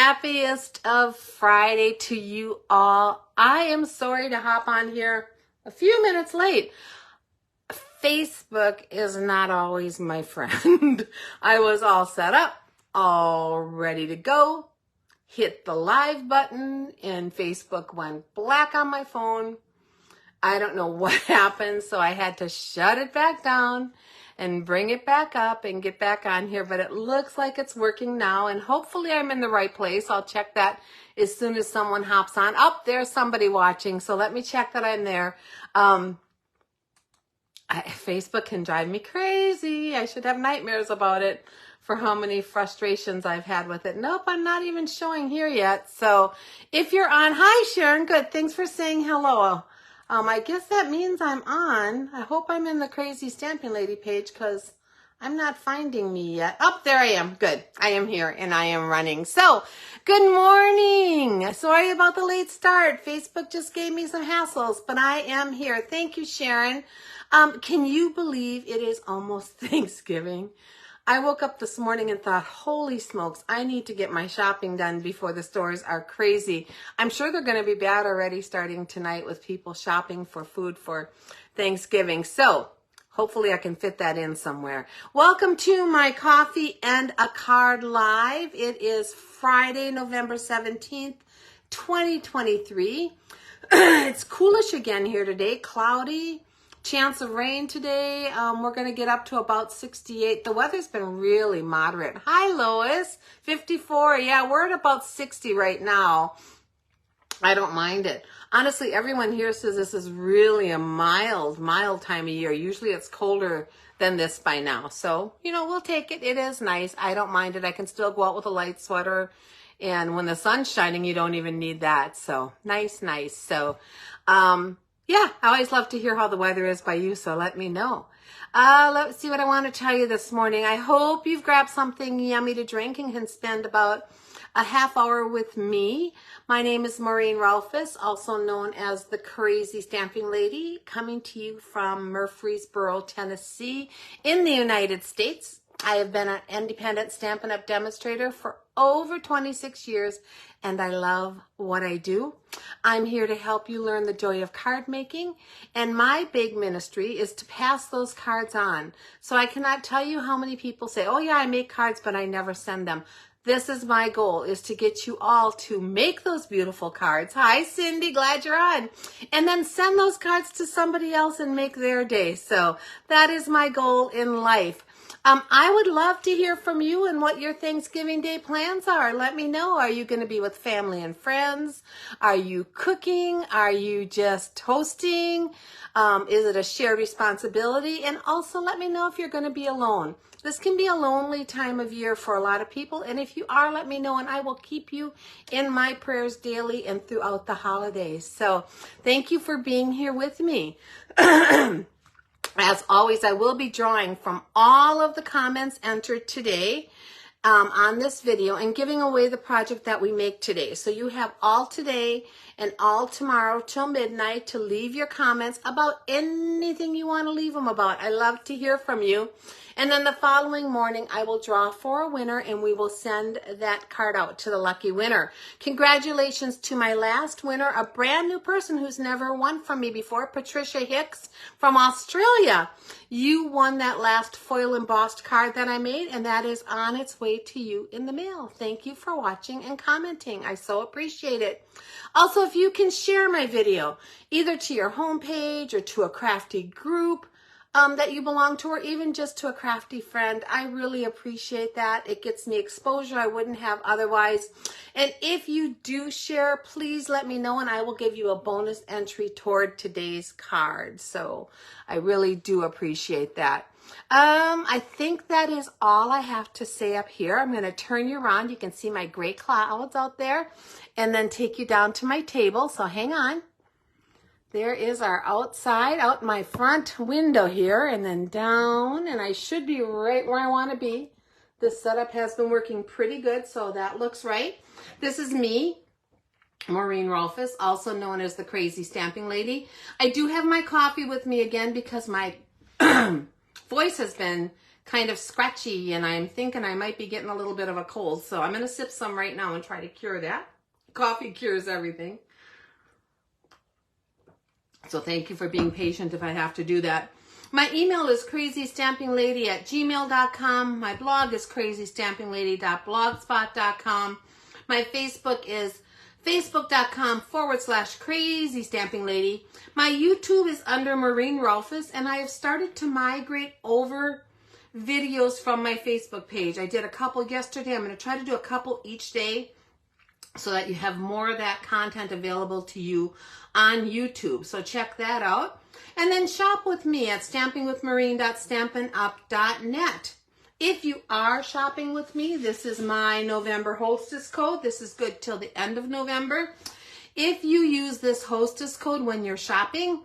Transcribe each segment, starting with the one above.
happiest of Friday to you all. I am sorry to hop on here a few minutes late. Facebook is not always my friend. I was all set up, all ready to go, hit the live button, and Facebook went black on my phone. I don't know what happened, so I had to shut it back down and bring it back up and get back on here, but it looks like it's working now, and hopefully I'm in the right place. I'll check that as soon as someone hops on. Oh, there's somebody watching, so let me check that I'm there. Facebook can drive me crazy. I should have nightmares about it for how many frustrations I've had with it. Nope, I'm not even showing here yet. So if you're on, hi Sharon, good, thanks for saying hello. I guess that means I'm on. I hope I'm in the Crazy Stamping Lady page because I'm not finding me yet. Oh, there I am. Good. I am here and I am running. So, good morning. Sorry about the late start. Facebook just gave me some hassles, but I am here. Thank you, Sharon. Can you believe it is almost Thanksgiving? I woke up this morning and thought, holy smokes, I need to get my shopping done before the stores are crazy. I'm sure they're going to be bad already starting tonight with people shopping for food for Thanksgiving. So hopefully I can fit that in somewhere. Welcome to my Coffee and a Card Live. It is Friday, November 17th, 2023. It's coolish again here today, cloudy. Chance of rain today. We're going to get up to about 68. The weather's been really moderate. Hi, Lois. 54. Yeah, we're at about 60 right now. I don't mind it. Honestly, everyone here says this is really a mild time of year. Usually it's colder than this by now. So, we'll take it. It is nice. I don't mind it. I can still go out with a light sweater. And when the sun's shining, you don't even need that. So, nice. So, yeah, I always love to hear how the weather is by you, so let me know. Let's see what I want to tell you this morning. I hope you've grabbed something yummy to drink and can spend about a half hour with me. My name is Maureen Rolfus, also known as the Crazy Stamping Lady, coming to you from Murfreesboro, Tennessee, in the United States. I have been an independent Stampin' Up! Demonstrator for over 26 years, and I love what I do. I'm here to help you learn the joy of card making, and my big ministry is to pass those cards on. So I cannot tell you how many people say, oh yeah, I make cards, but I never send them. This is my goal, is to get you all to make those beautiful cards. Hi, Cindy, glad you're on. And then send those cards to somebody else and make their day. So that is my goal in life. I would love to hear from you and what your Thanksgiving Day plans are. Let me know. Are you going to be with family and friends? Are you cooking? Are you just hosting? Is it a shared responsibility? And also let me know if you're going to be alone. This can be a lonely time of year for a lot of people. And if you are, let me know and I will keep you in my prayers daily and throughout the holidays. So thank you for being here with me. As always, I will be drawing from all of the comments entered today on this video and giving away the project that we make today. So you have all today and all tomorrow till midnight to leave your comments about anything you want to leave them about. I love to hear from you. And then the following morning, I will draw for a winner and we will send that card out to the lucky winner. Congratulations to my last winner, a brand new person who's never won from me before, Patricia Hicks from Australia. You won that last foil embossed card that I made, and that is on its way to you in the mail. Thank you for watching and commenting. I so appreciate it. Also, if you can share my video, either to your homepage or to a crafty group that you belong to, or even just to a crafty friend, I really appreciate that. It gets me exposure I wouldn't have otherwise. And if you do share, please let me know and I will give you a bonus entry toward today's card. So I really do appreciate that. I think that is all I have to say up here. I'm going to turn you around. You can see my gray clouds out there and then take you down to my table. So hang on. There is our outside, out my front window here, and then down, and I should be right where I want to be. This setup has been working pretty good, so that looks right. This is me, Maureen Rolfus, also known as the Crazy Stamping Lady. I do have my coffee with me again because my voice has been kind of scratchy, and I'm thinking I might be getting a little bit of a cold. So I'm going to sip some right now and try to cure that. Coffee cures everything. So thank you for being patient if I have to do that. My email is crazystampinglady@gmail.com. My blog is crazystampinglady.blogspot.com. My Facebook is facebook.com/crazystampinglady. My YouTube is under Maureen Rolfes, and I have started to migrate over videos from my Facebook page. I did a couple yesterday. I'm going to try to do a couple each day so that you have more of that content available to you on YouTube. So check that out. And then shop with me at stampingwithmaureen.stampinup.net. If you are shopping with me, this is my November hostess code. This is good till the end of November. If you use this hostess code when you're shopping,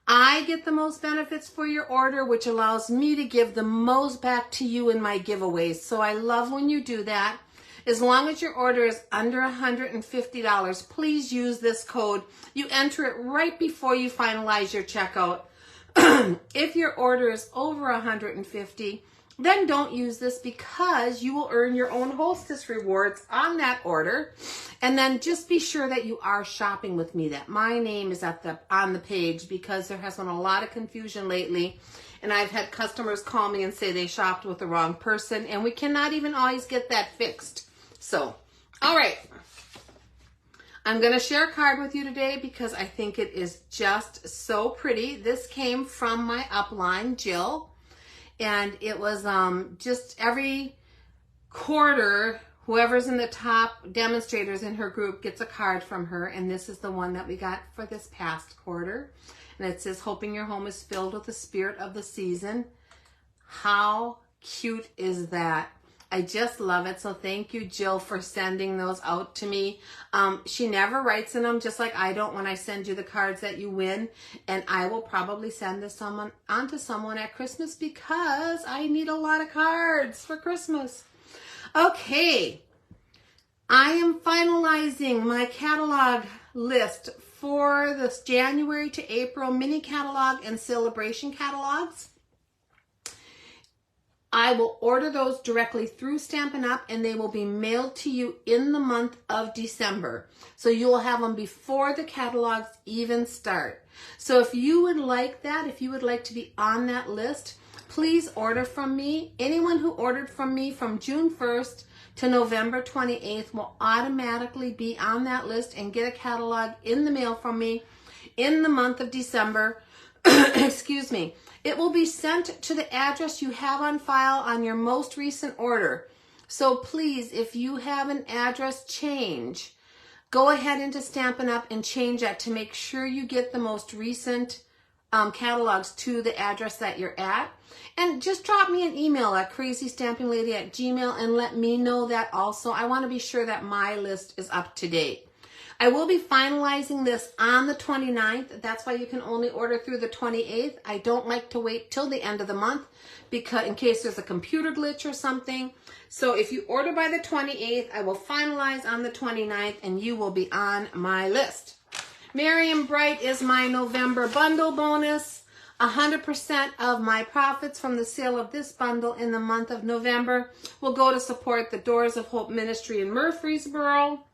I get the most benefits for your order, which allows me to give the most back to you in my giveaways. So I love when you do that. As long as your order is under $150, please use this code. You enter it right before you finalize your checkout. If your order is over $150, then don't use this because you will earn your own hostess rewards on that order. And then just be sure that you are shopping with me, that my name is on the page, because there has been a lot of confusion lately. And I've had customers call me and say they shopped with the wrong person, and we cannot even always get that fixed. So, all right. I'm going to share a card with you today because I think it is just so pretty. This came from my upline, Jill. And it was just every quarter, whoever's in the top demonstrators in her group gets a card from her. And this is the one that we got for this past quarter. And it says, hoping your home is filled with the spirit of the season. How cute is that? I just love it. So thank you, Jill, for sending those out to me. She never writes in them, just like I don't when I send you the cards that you win. And I will probably send this on to someone at Christmas because I need a lot of cards for Christmas. Okay. I am finalizing my catalog list for this January to April mini catalog and celebration catalogs. I will order those directly through Stampin' Up! And they will be mailed to you in the month of December. So you will have them before the catalogs even start. So if you would like that, if you would like to be on that list, please order from me. Anyone who ordered from me from June 1st to November 28th will automatically be on that list and get a catalog in the mail from me in the month of December. Excuse me. It will be sent to the address you have on file on your most recent order. So please, if you have an address change, go ahead into Stampin' Up! And change that to make sure you get the most recent catalogs to the address that you're at. And just drop me an email at crazystampinglady@gmail.com and let me know that also. I want to be sure that my list is up to date. I will be finalizing this on the 29th. That's why you can only order through the 28th. I don't like to wait till the end of the month because in case there's a computer glitch or something. So if you order by the 28th, I will finalize on the 29th and you will be on my list. Merry and Bright is my November bundle bonus. 100% of my profits from the sale of this bundle in the month of November will go to support the Doors of Hope Ministry in Murfreesboro.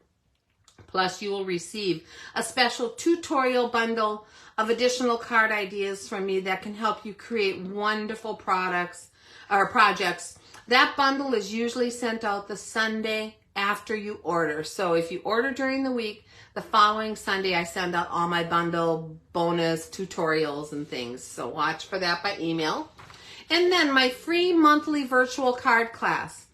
Plus, you will receive a special tutorial bundle of additional card ideas from me that can help you create wonderful products or projects. That bundle is usually sent out the Sunday after you order. So if you order during the week, the following Sunday I send out all my bundle bonus tutorials and things. So watch for that by email. And then my free monthly virtual card class.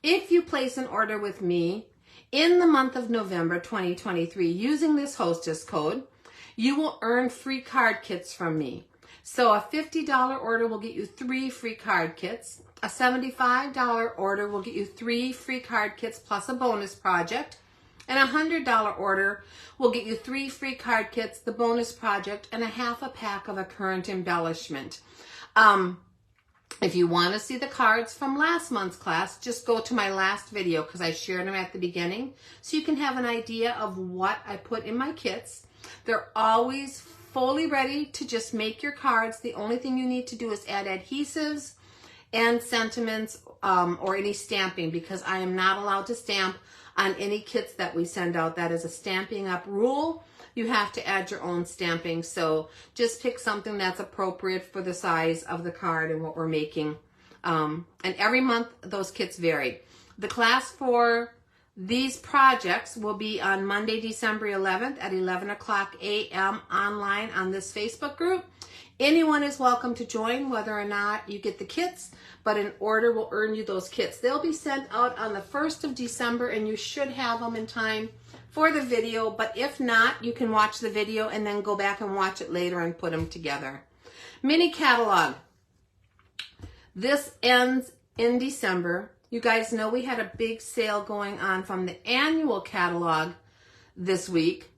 If you place an order with me in the month of November 2023, using this hostess code, you will earn free card kits from me. So a $50 order will get you 3 free card kits. A $75 order will get you 3 free card kits plus a bonus project. And a $100 order will get you 3 free card kits, the bonus project, and a half a pack of a current embellishment. If you want to see the cards from last month's class, just go to my last video because I shared them at the beginning so you can have an idea of what I put in my kits. They're always fully ready to just make your cards. The only thing you need to do is add adhesives and sentiments or any stamping, because I am not allowed to stamp on any kits that we send out. That is a Stampin' Up rule. You have to add your own stamping. So just pick something that's appropriate for the size of the card and what we're making. And every month those kits vary. The class for these projects will be on Monday, December 11th at 11 o'clock a.m. online on this Facebook group. Anyone is welcome to join, whether or not you get the kits, but an order will earn you those kits. They'll be sent out on the 1st of December, and you should have them in time for the video, but if not, you can watch the video and then go back and watch it later and put them together. Mini catalog. This ends in December. You guys know we had a big sale going on from the annual catalog this week,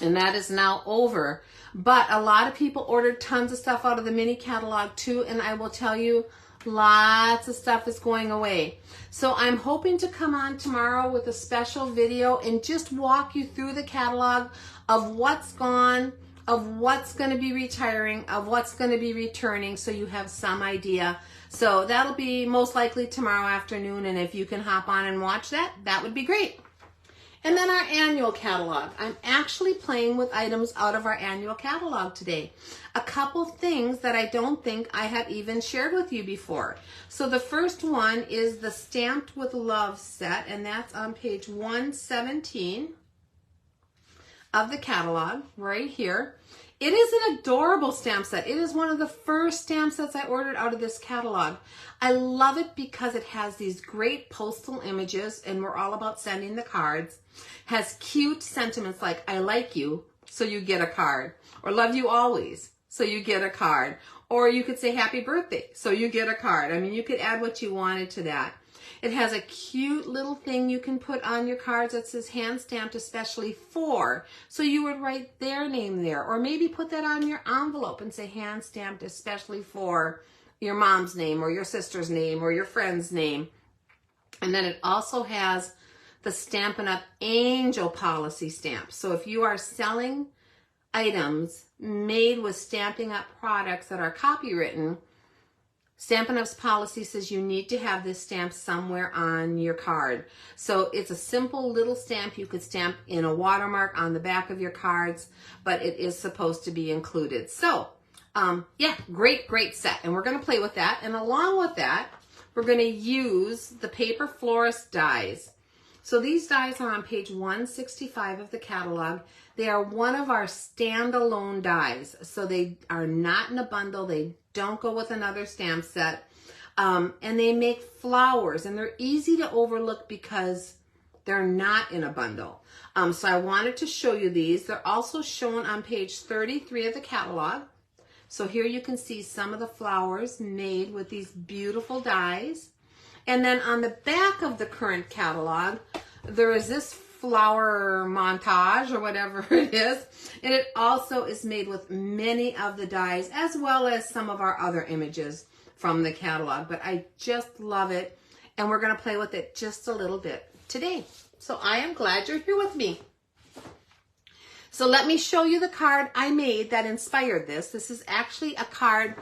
and that is now over. But a lot of people ordered tons of stuff out of the mini catalog too, and I will tell you, lots of stuff is going away. So I'm hoping to come on tomorrow with a special video and just walk you through the catalog of what's gone, of what's going to be retiring, of what's going to be returning, so you have some idea. So that'll be most likely tomorrow afternoon, and if you can hop on and watch that, that would be great. And then our annual catalog. I'm actually playing with items out of our annual catalog today. A couple things that I don't think I have even shared with you before. So the first one is the Stamped with Love set, and that's on page 117 of the catalog right here. It is an adorable stamp set. It is one of the first stamp sets I ordered out of this catalog. I love it because it has these great postal images, and we're all about sending the cards. Has cute sentiments like, I like you, so you get a card. Or love you always, so you get a card. Or you could say happy birthday, so you get a card. I mean, you could add what you wanted to that. It has a cute little thing you can put on your cards that says hand stamped especially for. So you would write their name there, or maybe put that on your envelope and say hand stamped especially for your mom's name or your sister's name or your friend's name. And then it also has the Stampin' Up Angel Policy stamp. So if you are selling items made with Stampin' Up products that are copywritten, Stampin' Up's policy says you need to have this stamp somewhere on your card. So it's a simple little stamp you could stamp in a watermark on the back of your cards, but it is supposed to be included. So yeah, great set. And we're going to play with that. And along with that, we're going to use the Paper Florist Dies. So these dies are on page 165 of the catalog. They are one of our standalone dies. So they are not in a bundle. They don't go with another stamp set. And they make flowers, and they're easy to overlook because they're not in a bundle. So I wanted to show you these. They're also shown on page 33 of the catalog. So here you can see some of the flowers made with these beautiful dies. And then on the back of the current catalog, there is this flower montage or whatever it is. And it also is made with many of the dies, as well as some of our other images from the catalog. But I just love it. And we're going to play with it just a little bit today. So I am glad you're here with me. So let me show you the card I made that inspired this. This is actually a card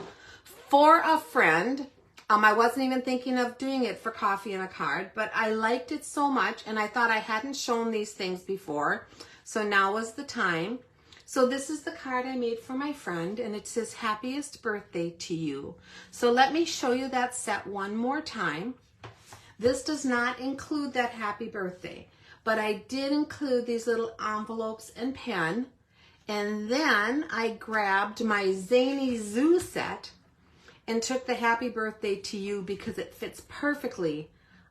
for a friend. I wasn't even thinking of doing it for coffee and a card, but I liked it so much, and I thought I hadn't shown these things before. So now was the time. So this is the card I made for my friend, and it says, happiest birthday to you. So let me show you that set one more time. This does not include that happy birthday, but I did include these little envelopes and pen. And then I grabbed my Zany Zoo set and took the happy birthday to you because it fits perfectly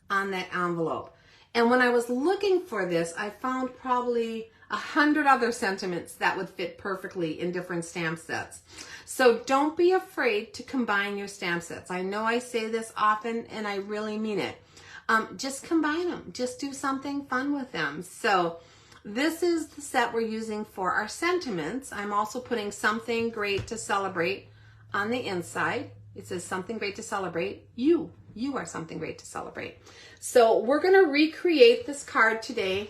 on that envelope. And when I was looking for this, I found probably 100 other sentiments that would fit perfectly in different stamp sets. So don't be afraid to combine your stamp sets. I know I say this often, and I really mean it. Just combine them. Just do something fun with them. So this is the set we're using for our sentiments. I'm also putting something great to celebrate on the inside. It says something great to celebrate. You are something great to celebrate. So we're going to recreate this card today.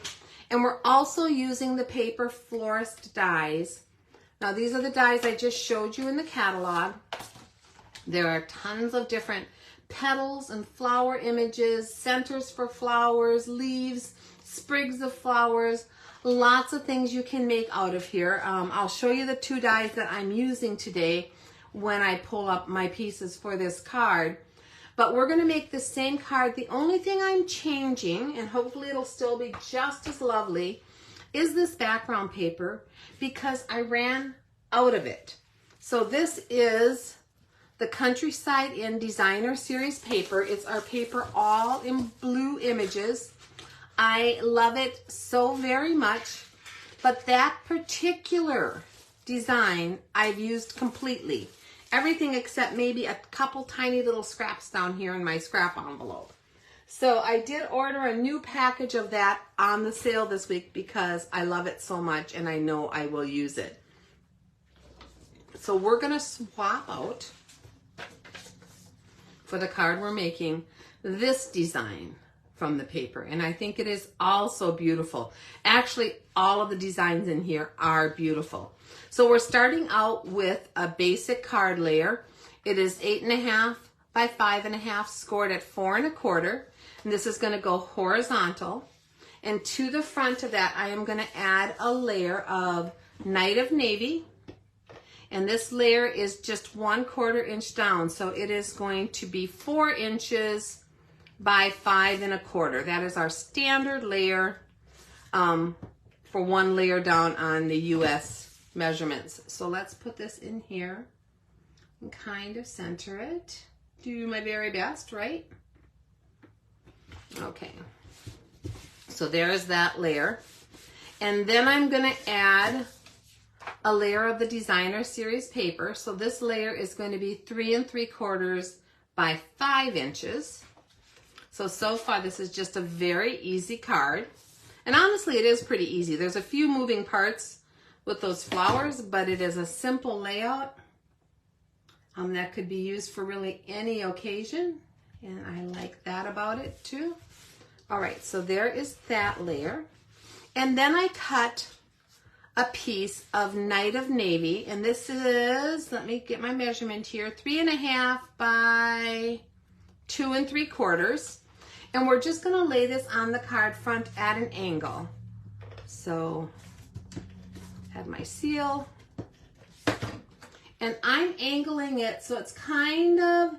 And we're also using the Paper Florist Dies. Now these are the dies I just showed you in the catalog. There are tons of different petals and flower images, centers for flowers, leaves, sprigs of flowers, lots of things you can make out of here. I'll show you the 2 dies that I'm using today when I pull up my pieces for this card. But we're going to make the same card. The only thing I'm changing, and hopefully it'll still be just as lovely, is this background paper, because I ran out of it. So this is the Countryside in Designer Series paper. It's our paper all in blue images. I love it so very much, but that particular design I've used completely. Everything except maybe a couple tiny little scraps down here in my scrap envelope. So I did order a new package of that on the sale this week because I love it so much and I know I will use it. So we're going to swap out, for the card we're making, this design from the paper. And I think it is also beautiful. Actually, all of the designs in here are beautiful. So we're starting out with a basic card layer. It is 8.5 by 5.5, scored at 4 1/4. And this is going to go horizontal. And to the front of that, I am going to add a layer of Night of Navy. And this layer is just 1/4 inch down. So it is going to be 4 inches by 5 1/4. That is our standard layer for one layer down on the US measurements. So let's put this in here and kind of center it. Do my very best, right? Okay. So there's that layer. And then I'm going to add a layer of the Designer Series paper. So this layer is going to be 3 3/4 by 5 inches. So far this is just a very easy card. And honestly, it is pretty easy. There's a few moving parts with those flowers, but it is a simple layout that could be used for really any occasion. And I like that about it too. All right, so there is that layer. And then I cut a piece of Night of Navy, and this is, let me get my measurement here, 3.5 by 2 3/4. And we're just going to lay this on the card front at an angle. So have my seal, and I'm angling it so it's kind of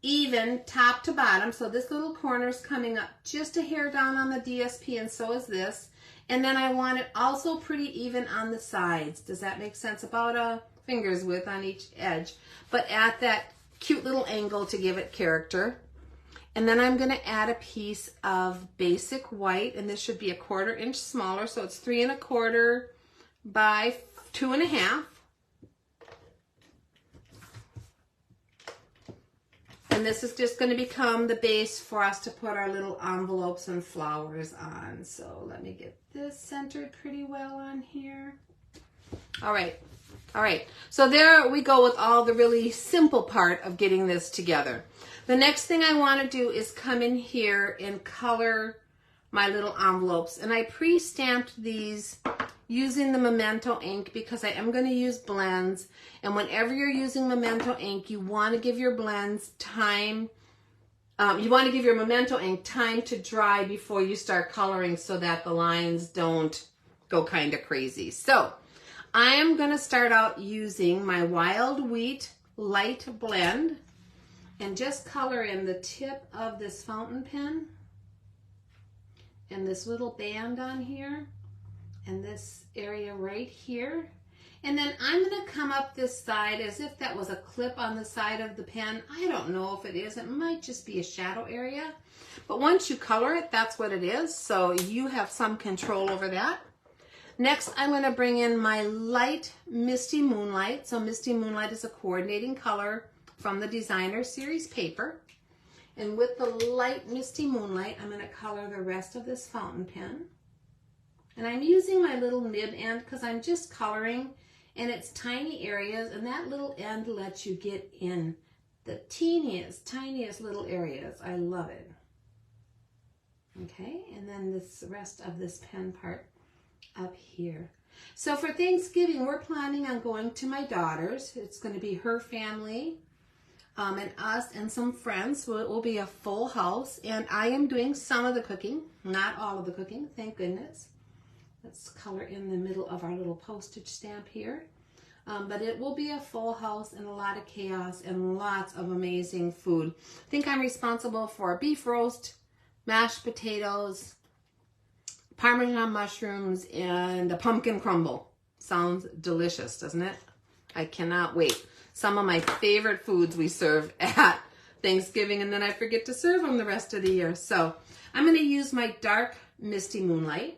even top to bottom. So this little corner is coming up just a hair down on the DSP, and so is this. And then I want it also pretty even on the sides. Does that make sense? About a finger's width on each edge, but at that cute little angle to give it character. And then I'm going to add a piece of basic white, and this should be 1/4 inch smaller. So it's 3 1/4 by 2 1/2. And this is just going to become the base for us to put our little envelopes and flowers on. So let me get this centered pretty well on here. All right. All right. So there we go with all the really simple part of getting this together. The next thing I want to do is come in here and color my little envelopes. And I pre-stamped these using the Memento ink because I am going to use blends. And whenever you're using Memento ink, you want to give your blends time. You want to give your Memento ink time to dry before you start coloring so that the lines don't go kind of crazy. So I am going to start out using my Wild Wheat Light Blend and just color in the tip of this fountain pen and this little band on here and this area right here. And then I'm going to come up this side as if that was a clip on the side of the pen. I don't know if it is. It might just be a shadow area. But once you color it, that's what it is. So you have some control over that. Next, I'm going to bring in my light Misty Moonlight. So Misty Moonlight is a coordinating color from the Designer Series paper. And with the light Misty Moonlight, I'm going to color the rest of this fountain pen. And I'm using my little nib end because I'm just coloring, and it's tiny areas, and that little end lets you get in the teeniest, tiniest little areas. I love it. Okay, and then this rest of this pen part up here. So for Thanksgiving, we're planning on going to my daughter's. It's going to be her family and us and some friends, so it will be a full house. And I am doing some of the cooking, not all of the cooking, thank goodness. Let's color in the middle of our little postage stamp here. But it will be a full house and a lot of chaos and lots of amazing food. I think I'm responsible for beef roast, mashed potatoes, Parmesan mushrooms, and a pumpkin crumble. Sounds delicious, doesn't it? I cannot wait. Some of my favorite foods we serve at Thanksgiving, and then I forget to serve them the rest of the year. So I'm going to use my Dark Misty Moonlight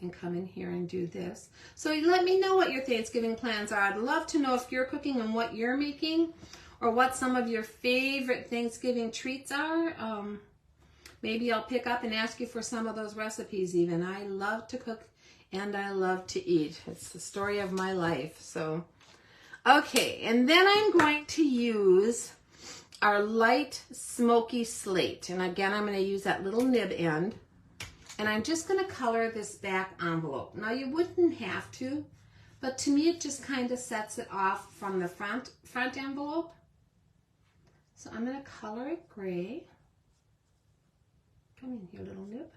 and come in here and do this. So let me know what your Thanksgiving plans are. I'd love to know if you're cooking and what you're making, or what some of your favorite Thanksgiving treats are. Maybe I'll pick up and ask you for some of those recipes even. I love to cook and I love to eat. It's the story of my life. So, okay, and then I'm going to use our light Smoky Slate. And again, I'm going to use that little nib end. And I'm just going to color this back envelope. Now, you wouldn't have to, but to me, it just kind of sets it off from the front envelope. So I'm going to color it gray. Come in here, little nib.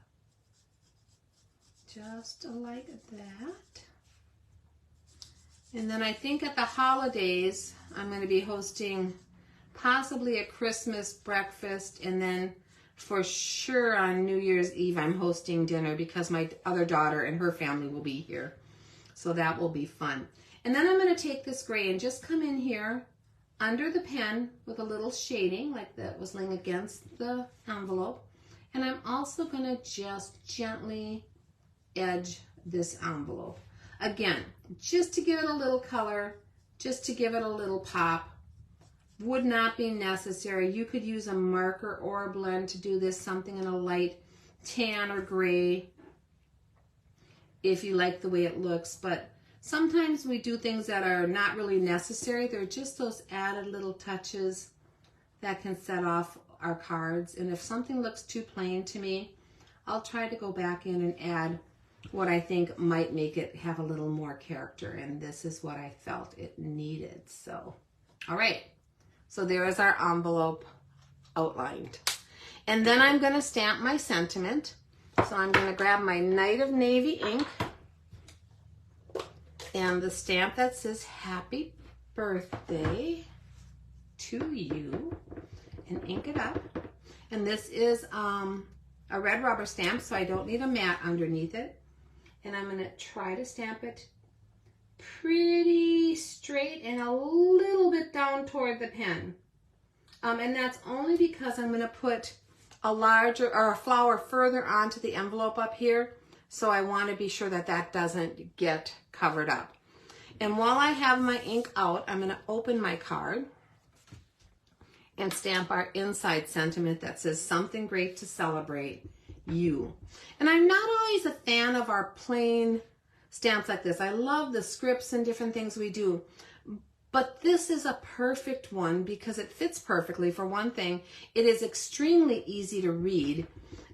Just like that. And then I think at the holidays, I'm going to be hosting possibly a Christmas breakfast, and then for sure on New Year's Eve, I'm hosting dinner because my other daughter and her family will be here. So that will be fun. And then I'm going to take this gray and just come in here under the pen with a little shading like that was laying against the envelope. And I'm also going to just gently edge this envelope. Again, just to give it a little color, just to give it a little pop. Would not be necessary. You could use a marker or a blend to do this, something in a light tan or gray if you like the way it looks. But sometimes we do things that are not really necessary. They're just those added little touches that can set off our cards. And if something looks too plain to me, I'll try to go back in and add what I think might make it have a little more character. And this is what I felt it needed. So, all right. So there is our envelope outlined. And then I'm going to stamp my sentiment. So I'm going to grab my Night of Navy ink and the stamp that says Happy Birthday to You, and ink it up. And this is a red rubber stamp, so I don't need a mat underneath it. And I'm going to try to stamp it pretty straight and a little bit down toward the pen. And that's only because I'm going to put a larger or a flower further onto the envelope up here. So I want to be sure that that doesn't get covered up. And while I have my ink out, I'm going to open my card and stamp our inside sentiment that says something great to celebrate, you. And I'm not always a fan of our plain stamps like this. I love the scripts and different things we do, but this is a perfect one because it fits perfectly. For one thing, it is extremely easy to read,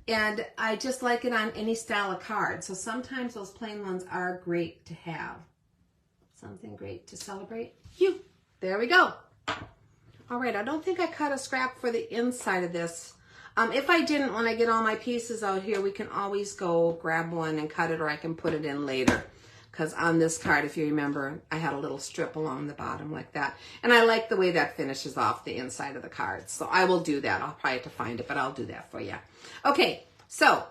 and I just like it on any style of card. So sometimes those plain ones are great to have. Something great to celebrate, you. There we go. All right, I don't think I cut a scrap for the inside of this. If I didn't, when I get all my pieces out here, we can always go grab one and cut it, or I can put it in later. Because on this card, if you remember, I had a little strip along the bottom like that. And I like the way that finishes off the inside of the card. So I will do that. I'll probably have to find it, but I'll do that for you. Okay, so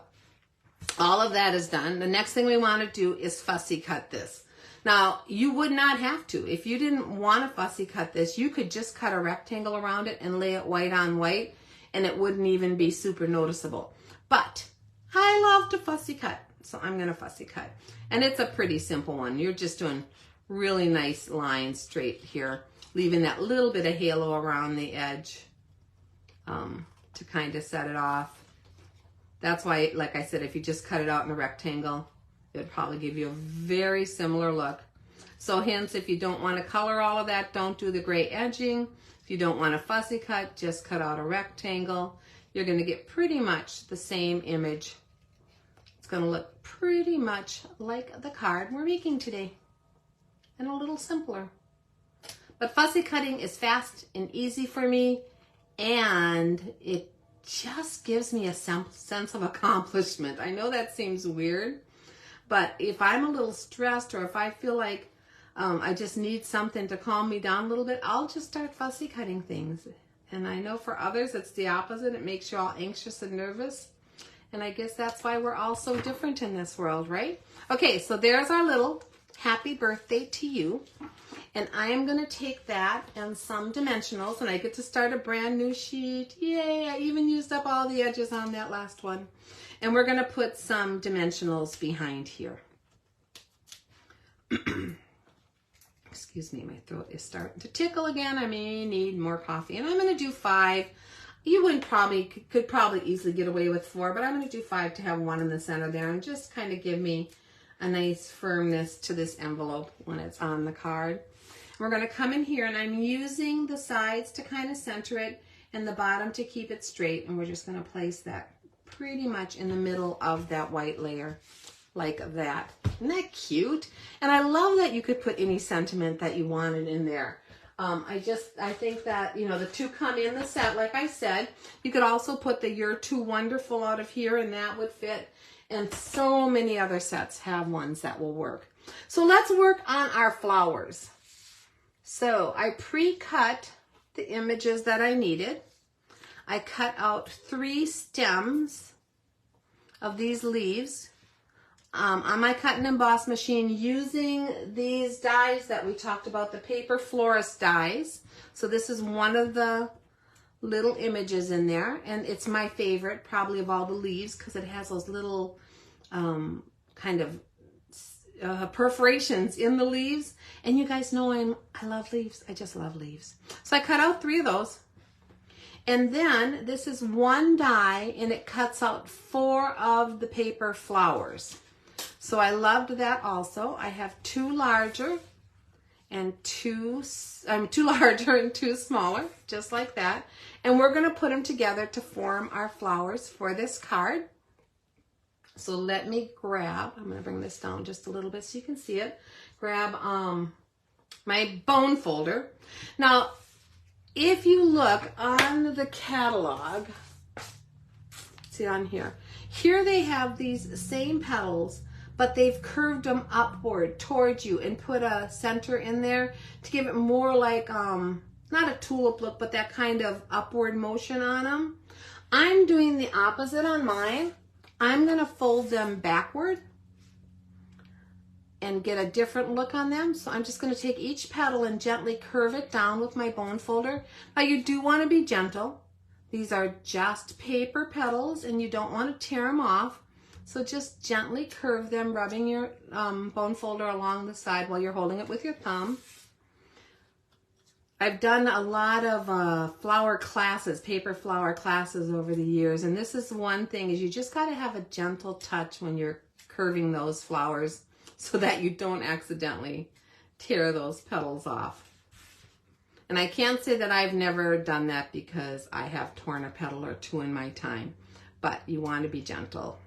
all of that is done. The next thing we want to do is fussy cut this. Now, you would not have to. If you didn't want to fussy cut this, you could just cut a rectangle around it and lay it white on white, and it wouldn't even be super noticeable. But I love to fussy cut, so I'm going to fussy cut. And it's a pretty simple one. You're just doing really nice lines straight here, leaving that little bit of halo around the edge to kind of set it off. That's why, like I said, if you just cut it out in a rectangle, it would probably give you a very similar look. So hence, if you don't want to color all of that, don't do the gray edging. If you don't want a fussy cut, just cut out a rectangle. You're going to get pretty much the same image. It's going to look pretty much like the card we're making today, and a little simpler. But fussy cutting is fast and easy for me, and it just gives me a sense of accomplishment. I know that seems weird, but if I'm a little stressed or if I feel like I just need something to calm me down a little bit, I'll just start fussy cutting things. And I know for others it's the opposite. It makes you all anxious and nervous. And I guess that's why we're all so different in this world, right? Okay, so there's our little happy birthday to you. And I am going to take that and some dimensionals, and I get to start a brand new sheet. Yay, I even used up all the edges on that last one. And we're going to put some dimensionals behind here. Excuse me, my throat is starting to tickle again. I may need more coffee. And I'm going to do 5. You could probably easily get away with 4, but I'm going to do 5 to have 1 in the center there and just kind of give me a nice firmness to this envelope when it's on the card. We're going to come in here, and I'm using the sides to kind of center it and the bottom to keep it straight, and we're just going to place that pretty much in the middle of that white layer like that. Isn't that cute? And I love that you could put any sentiment that you wanted in there. I think that, you know, the 2 come in the set, like I said. You could also put the You're Too Wonderful out of here, and that would fit. And so many other sets have ones that will work. So let's work on our flowers. So I pre-cut the images that I needed. I cut out 3 stems of these leaves on my cut and emboss machine using these dies that we talked about, the Paper Florist Dies. So this is one of the little images in there, and it's my favorite probably of all the leaves because it has those little kind of perforations in the leaves. And you guys know I love leaves. I just love leaves. So I cut out 3 of those. And then this is 1 die, and it cuts out 4 of the paper flowers. So I loved that also. I have 2 larger and 2 larger and 2 smaller, just like that. And we're going to put them together to form our flowers for this card. So let me grab, I'm going to bring this down just a little bit so you can see it. Grab my bone folder. Now, if you look on the catalog, see on here, here they have these same petals, but they've curved them upward towards you and put a center in there to give it more like, not a tulip look, but that kind of upward motion on them. I'm doing the opposite on mine. I'm going to fold them backward and get a different look on them. So I'm just going to take each petal and gently curve it down with my bone folder. Now you do want to be gentle. These are just paper petals and you don't want to tear them off. So just gently curve them, rubbing your bone folder along the side while you're holding it with your thumb. I've done a lot of flower classes, paper flower classes over the years, and this is one thing, is you just got to have a gentle touch when you're curving those flowers so that you don't accidentally tear those petals off. And I can't say that I've never done that because I have torn a petal or 2 in my time, but you want to be gentle.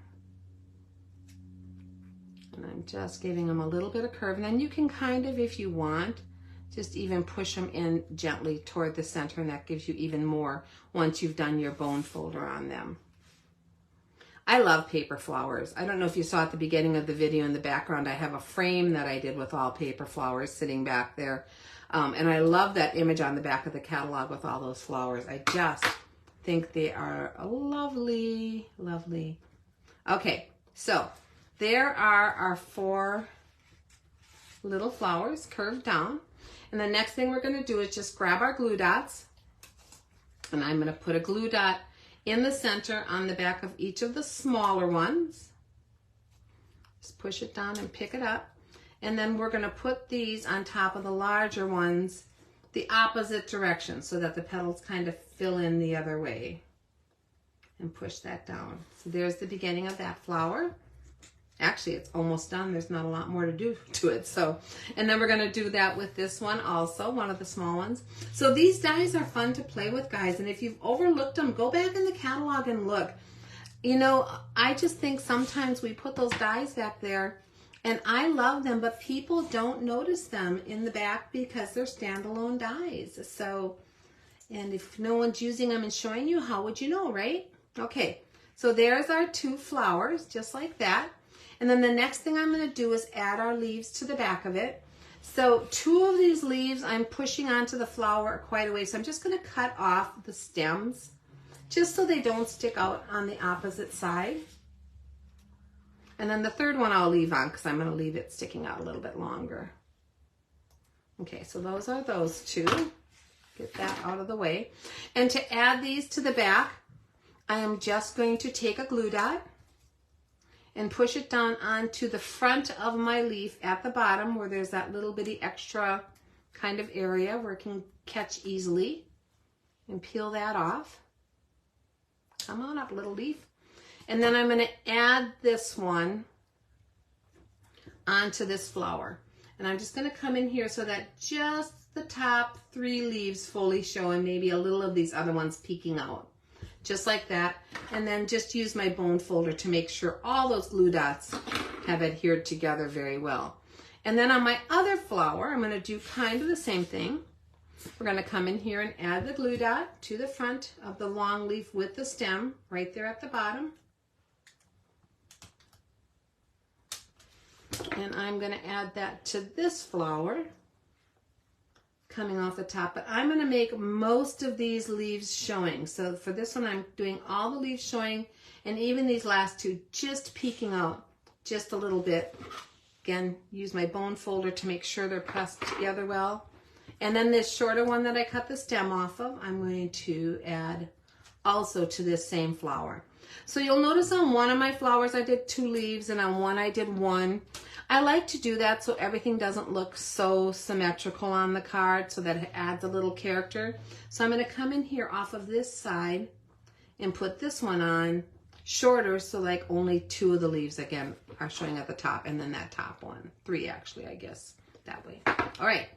And I'm just giving them a little bit of curve, and then you can kind of, if you want, just even push them in gently toward the center, and that gives you even more once you've done your bone folder on them. I love paper flowers. I don't know if you saw at the beginning of the video in the background, I have a frame that I did with all paper flowers sitting back there. And I love that image on the back of the catalog with all those flowers. I just think they are lovely, lovely. Okay, so there are our 4 little flowers curved down. And the next thing we're going to do is just grab our glue dots, and I'm going to put a glue dot in the center on the back of each of the smaller ones. Just push it down and pick it up. And then we're going to put these on top of the larger ones the opposite direction so that the petals kind of fill in the other way. And push that down. So there's the beginning of that flower. Actually, it's almost done. There's not a lot more to do to it. So, and then we're going to do that with this one also, one of the small ones. So these dies are fun to play with, guys. And if you've overlooked them, go back in the catalog and look. You know, I just think sometimes we put those dies back there And I love them, but people don't notice them in the back because they're standalone dies. So, and if no one's using them and showing you, how would you know, right? Okay, so there's our 2 flowers, just like that. And then the next thing I'm going to do is add our leaves to the back of it. So 2 of these leaves I'm pushing onto the flower quite a way. So I'm just going to cut off the stems just so they don't stick out on the opposite side. And then the 3rd one I'll leave on because I'm going to leave it sticking out a little bit longer. Okay, so those are those 2. Get that out of the way. And to add these to the back, I am just going to take a glue dot and push it down onto the front of my leaf at the bottom where there's that little bitty extra kind of area where it can catch easily, and peel that off. Come on up, little leaf. And then I'm going to add this one onto this flower. And I'm just going to come in here so that just the top 3 leaves fully show and maybe a little of these other ones peeking out. Just like that. And then just use my bone folder to make sure all those glue dots have adhered together very well. And then on my other flower, I'm going to do kind of the same thing. We're going to come in here and add the glue dot to the front of the long leaf with the stem right there at the bottom. And I'm going to add that to this flower coming off the top, but I'm going to make most of these leaves showing. So for this one, I'm doing all the leaves showing, and even these last 2 just peeking out just a little bit. Again, use my bone folder to make sure they're pressed together well. And then this shorter one that I cut the stem off of, I'm going to add also to this same flower. So you'll notice on one of my flowers I did 2 leaves, and on one I did 1. I like to do that so everything doesn't look so symmetrical on the card, so that it adds a little character. So I'm going to come in here off of this side and put this one on shorter, so like only 2 of the leaves again are showing at the top, and then that top one. 3 actually, I guess, that way. All right,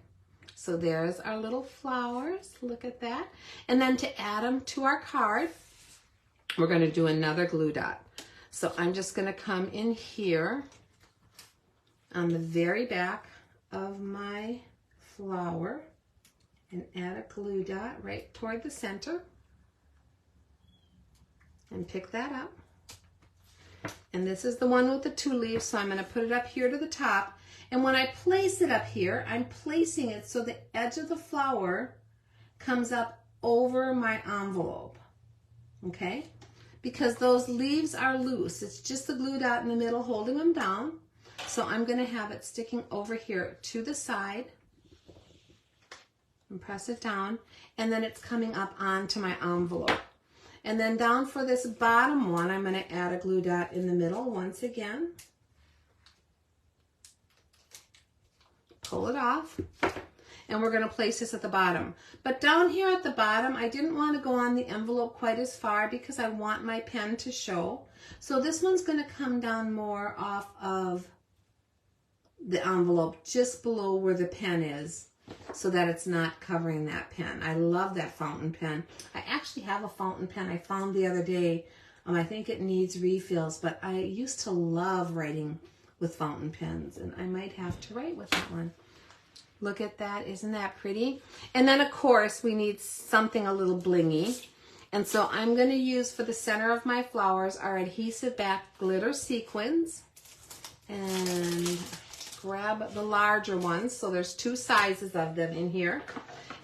so there's our little flowers. Look at that. And then to add them to our card, we're going to do another glue dot. So I'm just going to come in here on the very back of my flower and add a glue dot right toward the center and pick that up. And this is the one with the 2 leaves, so I'm going to put it up here to the top. And when I place it up here, I'm placing it so the edge of the flower comes up over my envelope, okay? Because those leaves are loose. It's just the glue dot in the middle holding them down. So I'm going to have it sticking over here to the side and press it down, and then it's coming up onto my envelope. And then down for this bottom one, I'm going to add a glue dot in the middle once again. Pull it off, and we're going to place this at the bottom. But down here at the bottom, I didn't want to go on the envelope quite as far because I want my pen to show. So this one's going to come down more off of the envelope just below where the pen is, so that it's not covering that pen. I love that fountain pen. I actually have a fountain pen I found the other day. I think it needs refills, but I used to love writing with fountain pens, and I might have to write with that one. Look at that. Isn't that pretty? And then, of course, we need something a little blingy. And so I'm going to use for the center of my flowers our adhesive back glitter sequins. And grab the larger ones. So there's 2 sizes of them in here.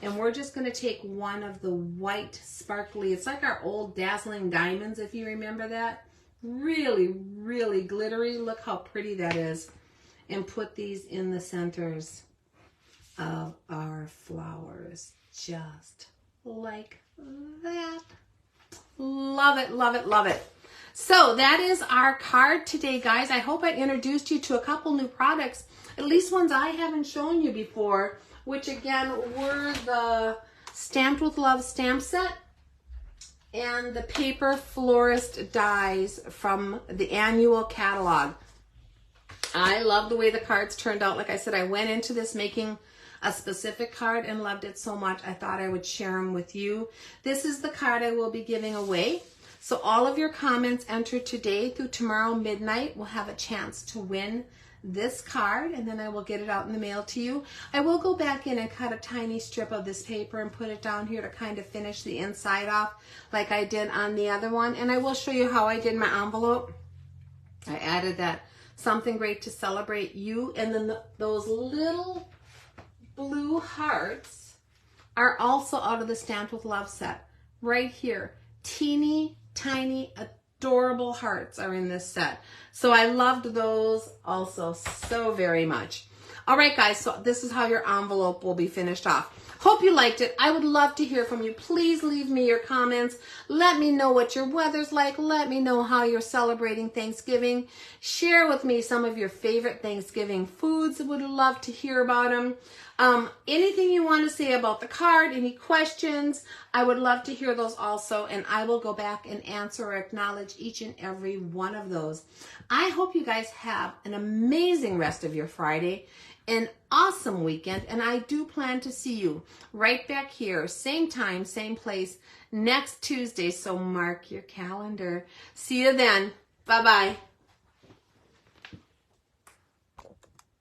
And we're just going to take one of the white sparkly, it's like our old dazzling diamonds, if you remember that. Really, really glittery. Look how pretty that is. And put these in the centers of our flowers. Just like that. Love it, love it, love it. So that is our card today, guys. I hope I introduced you to a couple new products, at least ones I haven't shown you before, which again were the Stamped with Love stamp set and the Paper Florist Dies from the annual catalog. I love the way the cards turned out. Like I said, I went into this making a specific card and loved it so much I thought I would share them with you. This is the card I will be giving away. So all of your comments entered today through tomorrow midnight will have a chance to win this card, and then I will get it out in the mail to you. I will go back in and cut a tiny strip of this paper and put it down here to kind of finish the inside off like I did on the other one. And I will show you how I did my envelope. I added that something great to celebrate you, and then those little blue hearts are also out of the Stamped with Love set. Right here, teeny tiny adorable hearts are in this set. So I loved those also so very much. All right, guys, so this is how your envelope will be finished off. Hope you liked it. I would love to hear from you. Please leave me your comments. Let me know what your weather's like. Let me know how you're celebrating Thanksgiving. Share with me some of your favorite Thanksgiving foods. I would love to hear about them. Anything you want to say about the card, any questions, I would love to hear those also, and I will go back and answer or acknowledge each and every one of those. I hope you guys have an amazing rest of your Friday, an awesome weekend, and I do plan to see you right back here, same time, same place, next Tuesday, so mark your calendar. See you then. Bye-bye.